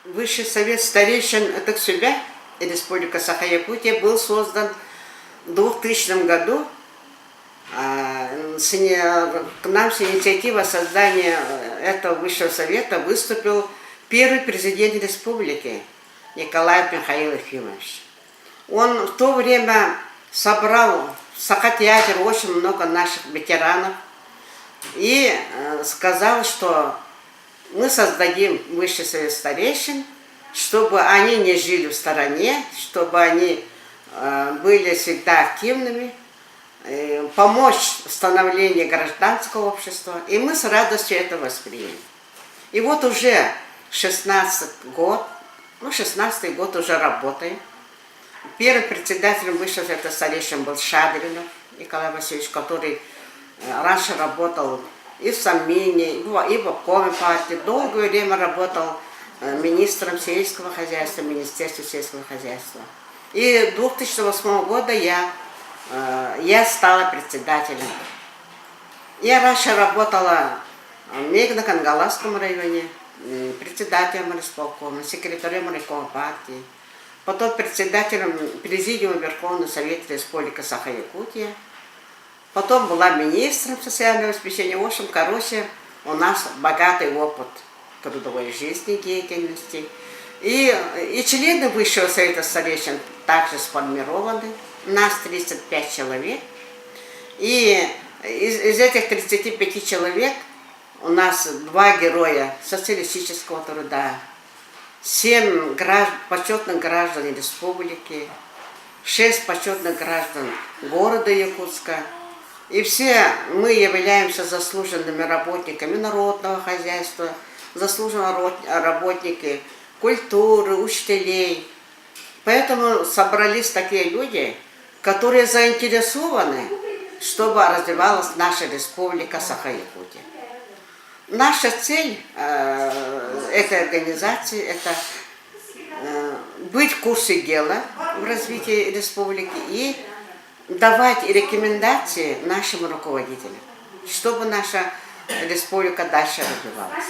Высший совет старейшин Токсюбе и Республика Саха-Якутия был создан в 2000 году. К нам с инициативой создания этого высшего совета выступил первый президент республики Николай Михаил Ефимович. Он в то время собрал в Саха-театре очень много наших ветеранов и сказал, что мы создадим высший совет старейшин, чтобы они не жили в стороне, чтобы они были всегда активными, помочь в становлении гражданского общества. И мы с радостью это восприняли. И вот уже 16-й год уже работаем. Первым председателем высшего совета старейшин был Шадринов Николай Васильевич, который раньше работал и в Саммине, и в обкоме партии, долгое время работал министром сельского хозяйства, Министерства сельского хозяйства. И 2008 года я стала председателем. Я раньше работала в Мегно-Кангаласском районе, председателем исполкома, секретарем райкома партии, потом председателем президиума Верховного Совета Республики Саха-Якутия, потом была министром социального обеспечения. В общем, короче, у нас богатый опыт трудовой жизни, деятельности. И члены Высшего Совета Старейшин также сформированы. Нас 35 человек. И из этих 35 человек у нас 2 героя социалистического труда, 7 почетных граждан республики, 6 почетных граждан города Якутска. И все мы являемся заслуженными работниками народного хозяйства, заслуженными работниками культуры, учителей. Поэтому собрались такие люди, которые заинтересованы, чтобы развивалась наша республика Саха-Якутия. Наша цель этой организации – это быть в курсе дела в развитии республики и давать рекомендации нашим руководителям, чтобы наша республика дальше развивалась.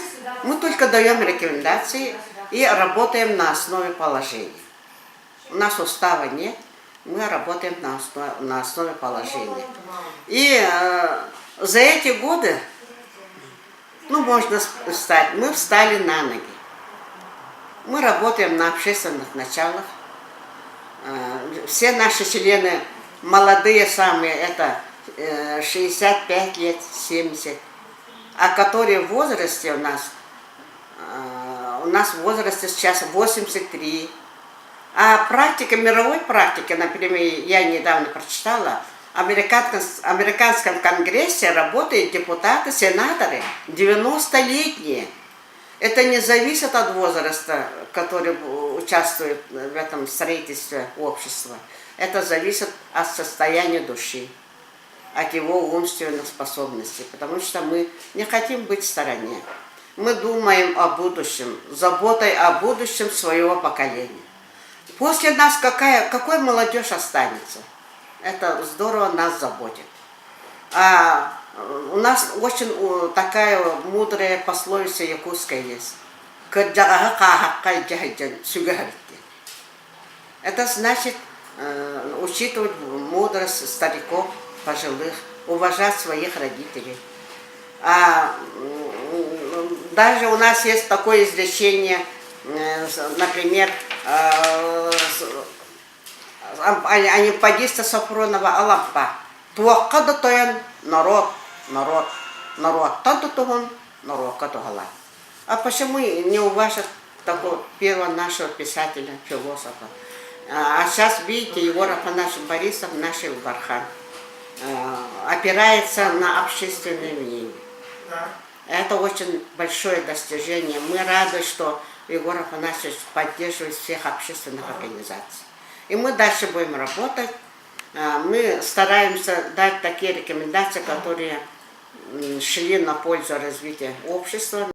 Мы только даем рекомендации и работаем на основе положений. У нас устава нет, мы работаем на основе положений. И за эти годы, можно сказать, мы встали на ноги. Мы работаем на общественных началах. Все наши члены молодые самые, это 65 лет, 70, а которые в возрасте у нас в возрасте сейчас 83. А практика, мировой практики, например, я недавно прочитала, в американском конгрессе работают депутаты, сенаторы, 90-летние. Это не зависит от возраста, который участвует в этом строительстве общества. Это зависит от состояния души, от его умственных способностей, потому что мы не хотим быть в стороне. Мы думаем о будущем, заботой о будущем своего поколения. После нас какой молодежь останется? Это здорово нас заботит. А у нас очень такая мудрая пословица якутская есть. Это значит учитывать мудрость стариков, пожилых, уважать своих родителей. Даже у нас есть такое изречение, например, анипадиста Сафронова Алампа. Туаккада тоян народ. Тантутугун народ катугала. А почему не уважат такого первого нашего писателя, философа? А сейчас, видите, Егор Афанасьевич Борисов, наш Бархан, опирается на общественное мнение. Это очень большое достижение. Мы рады, что Егор Афанасьевич поддерживает всех общественных организаций. И мы дальше будем работать. Мы стараемся дать такие рекомендации, которые шли на пользу развития общества,